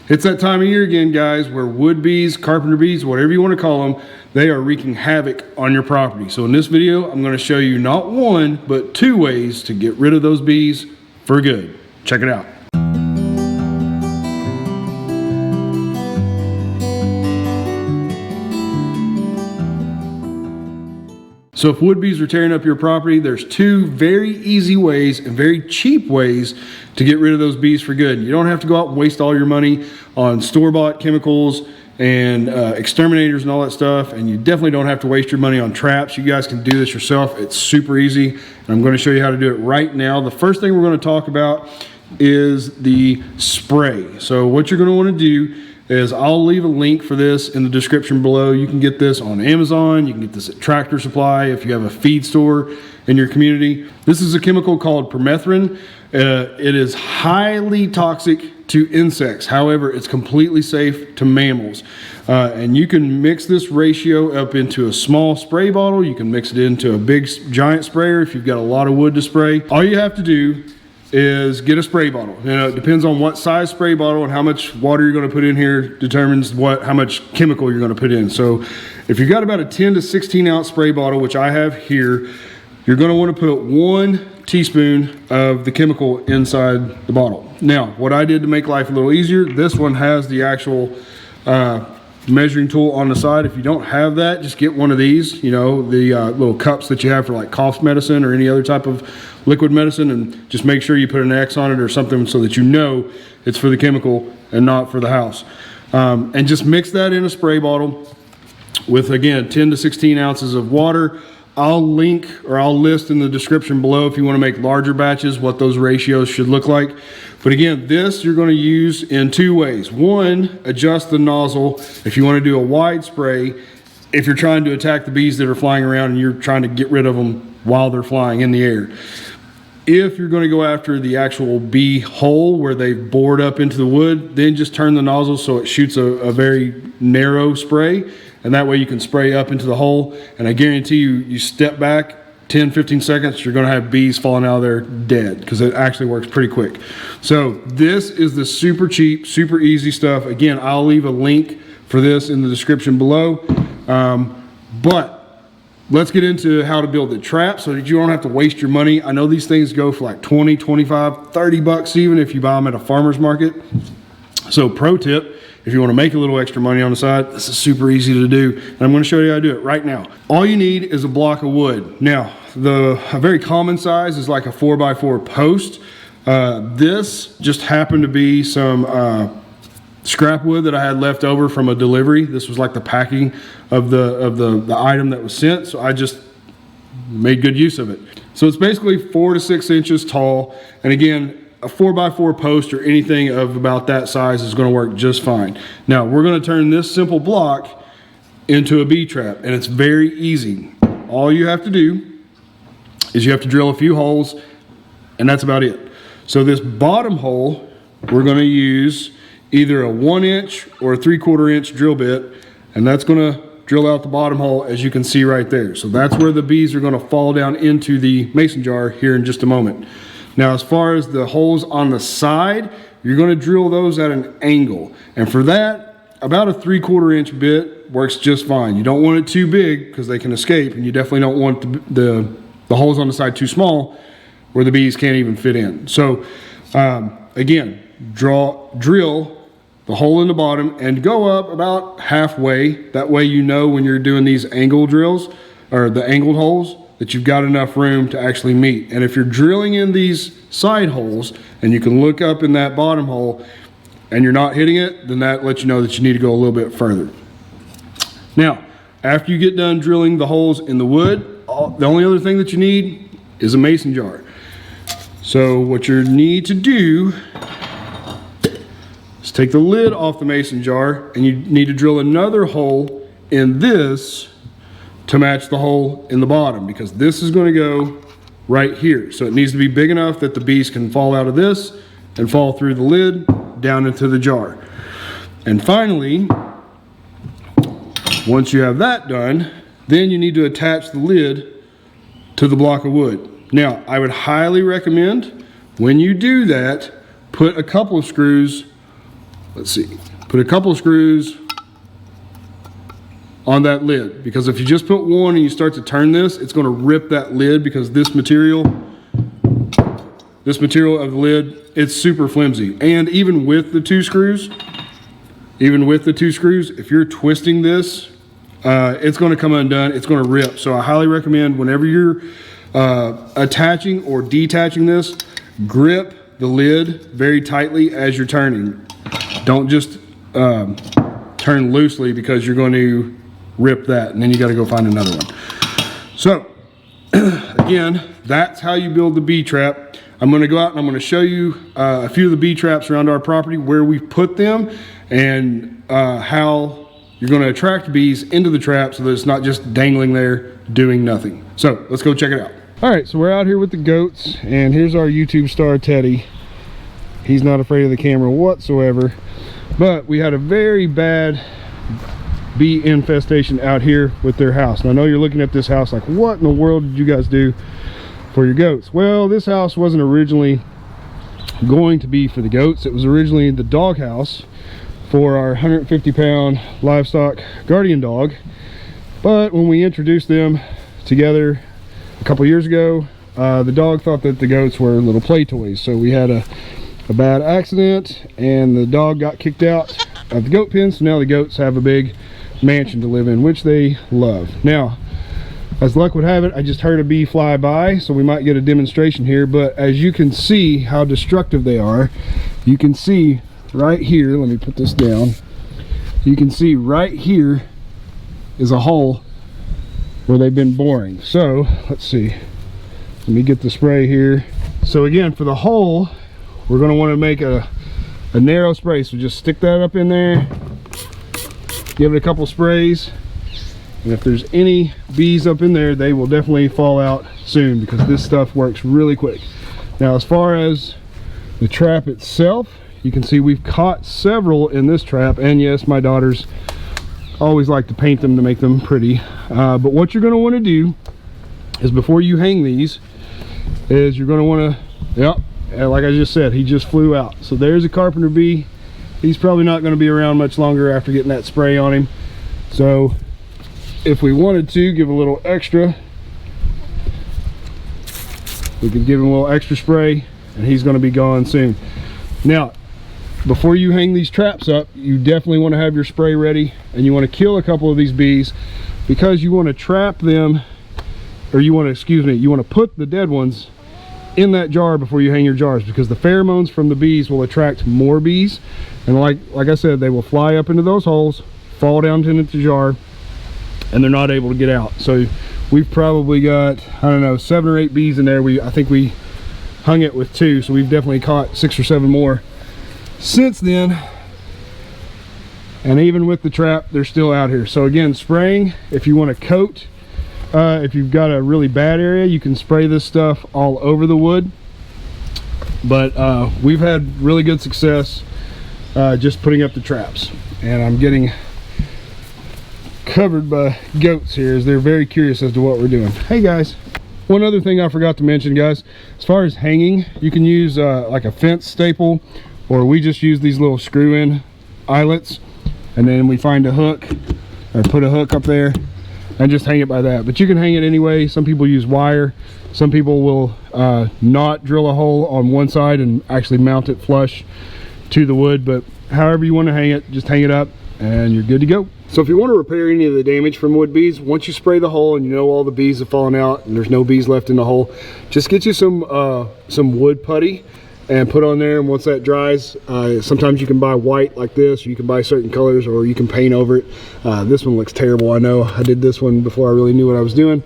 It's that time of year again, guys, where wood bees, carpenter bees, whatever you want to call them, they are wreaking havoc on your property. So in this video, I'm going to show you not one, but 2 ways to get rid of those bees for good. Check it out. So if wood bees are tearing up your property, there's 2 very easy ways and very cheap ways to get rid of those bees for good. You don't have to go out and waste all your money on store-bought chemicals and exterminators and all that stuff, and you definitely don't have to waste your money on traps. You guys can do this yourself. It's super easy, and I'm going to show you how to do it right now. The first thing we're going to talk about is the spray. So what you're going to want to do is I'll leave a link for this in the description below. You can get this on Amazon. You can get this at Tractor Supply if you have a feed store in your community. This is a chemical called Permethrin. It is highly toxic to insects. However, it's completely safe to mammals. And you can mix this ratio up into a small spray bottle. You can mix it into a big giant sprayer if you've got a lot of wood to spray. All you have to do is get a spray bottle. You know, it depends on what size spray bottle and how much water you're going to put in here determines how much chemical you're going to put in. So if you've got about a 10 to 16 ounce spray bottle, which I have here, you're going to want to put 1 teaspoon of the chemical inside the bottle. Now, what I did to make life a little easier, this one has the actual measuring tool on the side. If you don't have that, just get one of these, you know, the little cups that you have for like cough medicine or any other type of liquid medicine, and just make sure you put an X on it or something so that you know it's for the chemical and not for the house. And just mix that in a spray bottle with, again, 10 to 16 ounces of water. I'll link or I'll list in the description below if you want to make larger batches what those ratios should look like. But again, this you're going to use in 2 ways. 1, adjust the nozzle if you want to do a wide spray, if you're trying to attack the bees that are flying around and you're trying to get rid of them while they're flying in the air. If you're going to go after the actual bee hole where they've bored up into the wood, then just turn the nozzle so it shoots a very narrow spray, and that way you can spray up into the hole. And I guarantee you step back 10-15 seconds, you're going to have bees falling out of there dead, because it actually works pretty quick. So this is the super cheap, super easy stuff. Again, I'll leave a link for this in the description below. But let's get into how to build the trap so that you don't have to waste your money. I know these things go for like 20, 25, 30 bucks even if you buy them at a farmer's market. So pro tip, if you want to make a little extra money on the side, this is super easy to do. And I'm going to show you how to do it right now. All you need is a block of wood. Now, a very common size is like a 4x4 post. This just happened to be some scrap wood that I had left over from a delivery. This was like the packing of the item that was sent, so I just made good use of it. So it's basically 4 to 6 inches tall, and again, a 4x4 post or anything of about that size is going to work just fine. Now we're going to turn this simple block into a bee trap, and it's very easy. All you have to do is you have to drill a few holes, and that's about it. So this bottom hole, we're going to use either a 1-inch or a 3/4 inch drill bit, and that's going to drill out the bottom hole, as you can see right there. So that's where the bees are going to fall down into the mason jar here in just a moment. Now, as far as the holes on the side, you're going to drill those at an angle, and for that, about a 3/4 inch bit works just fine. You don't want it too big because they can escape, and you definitely don't want the holes on the side too small where the bees can't even fit in. So again, drill the hole in the bottom and go up about halfway. That way you know when you're doing these angle drills or the angled holes that you've got enough room to actually meet. And if you're drilling in these side holes and you can look up in that bottom hole and you're not hitting it, then that lets you know that you need to go a little bit further. Now, after you get done drilling the holes in the wood, the only other thing that you need is a mason jar. So what you need to do is take the lid off the mason jar, and you need to drill another hole in this to match the hole in the bottom, because this is going to go right here. So it needs to be big enough that the bees can fall out of this and fall through the lid down into the jar. And finally, once you have that done, then you need to attach the lid to the block of wood. Now, I would highly recommend when you do that, put a couple of screws let's see, put a couple screws on that lid, because if you just put one and you start to turn this, it's going to rip that lid, because this material of the lid, it's super flimsy. And even with the two screws, if you're twisting this, it's going to come undone, it's going to rip. So I highly recommend, whenever you're attaching or detaching this, grip the lid very tightly as you're turning. Don't just turn loosely, because you're going to rip that, and then you got to go find another one. So again, that's how you build the bee trap. I'm going to go out and I'm going to show you a few of the bee traps around our property, where we've put them, and how you're going to attract bees into the trap so that it's not just dangling there doing nothing. So let's go check it out. All right, so we're out here with the goats, and here's our YouTube star Teddy. He's not afraid of the camera whatsoever, but we had a very bad bee infestation out here with their house. And I know you're looking at this house like, what in the world did you guys do for your goats? Well, this house wasn't originally going to be for the goats. It was originally the dog house for our 150-pound livestock guardian dog. But when we introduced them together a couple years ago, the dog thought that the goats were little play toys. So we had a bad accident, and the dog got kicked out of the goat pen. So now the goats have a big mansion to live in, which they love. Now, as luck would have it, I just heard a bee fly by, so we might get a demonstration here. But as you can see how destructive they are, you can see right here, let me put this down, you can see right here is a hole where they've been boring. So let's see, let me get the spray here. So again, for the hole, we're going to want to make a narrow spray. So just stick that up in there, give it a couple sprays, and if there's any bees up in there, they will definitely fall out soon, because this stuff works really quick. Now, as far as the trap itself, you can see we've caught several in this trap, and yes, my daughters always like to paint them to make them pretty. But what you're going to want to do is, before you hang these, is you're going to want to, yep, like I just said, he just flew out. So there's a carpenter bee. He's probably not going to be around much longer after getting that spray on him. So if we wanted to give a little extra, we could give him a little extra spray, and he's going to be gone soon. Now, before you hang these traps up, you definitely want to have your spray ready, and you want to kill a couple of these bees, because you want to trap them, or you want to put the dead ones in that jar before you hang your jars, because the pheromones from the bees will attract more bees, and like I said, they will fly up into those holes, fall down into the jar, and they're not able to get out. So we've probably got, I don't know, 7 or 8 bees in there. I think we hung it with 2, so we've definitely caught 6 or 7 more since then. And even with the trap, they're still out here. So again, spraying, if you want to coat, if you've got a really bad area, you can spray this stuff all over the wood. But we've had really good success just putting up the traps. And I'm getting covered by goats here, as they're very curious as to what we're doing. Hey guys, one other thing I forgot to mention, guys, as far as hanging, you can use like a fence staple, or we just use these little screw-in eyelets, and then we find a hook, or put a hook up there and just hang it by that. But you can hang it anyway. Some people use wire, some people will not drill a hole on one side and actually mount it flush to the wood. But however you want to hang it, just hang it up and you're good to go. So if you want to repair any of the damage from wood bees, once you spray the hole and you know all the bees have fallen out and there's no bees left in the hole, just get you some wood putty and put on there. And once that dries, sometimes you can buy white like this, or you can buy certain colors, or you can paint over it. This one looks terrible, I know. I did this one before I really knew what I was doing.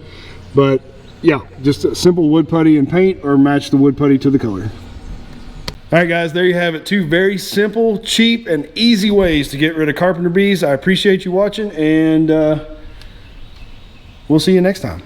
But yeah, just a simple wood putty and paint, or match the wood putty to the color. All right guys, there you have it. 2 very simple, cheap, and easy ways to get rid of carpenter bees. I appreciate you watching, and we'll see you next time.